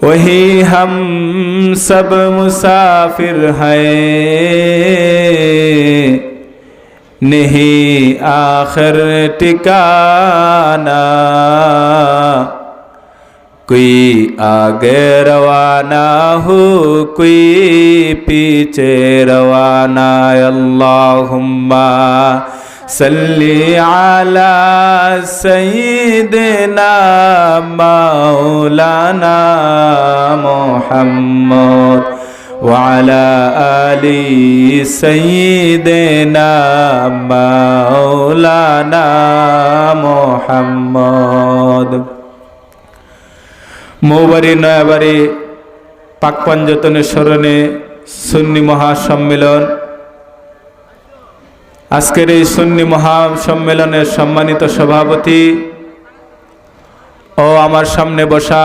वही हम सब मुसाफिर हैं, नहीं आखिर ठिकाना। कोई आगे रवाना हो, कोई पीछे रवाना। अल्लाहुम्मा सल्ली अला सय्यिदिना मौलाना मुहम्मद व अला आलि सय्यिदिना मौलाना मुहम्मद। মৌবাড়ি নয়াবাড়ি পাকপাঞ্জতনের স্মরণে সুন্নি মহাসম্মেলন। আজকের এই সুন্নি মহাসম্মেলনের সম্মানিত সভাপতি ও আমার সামনে বসা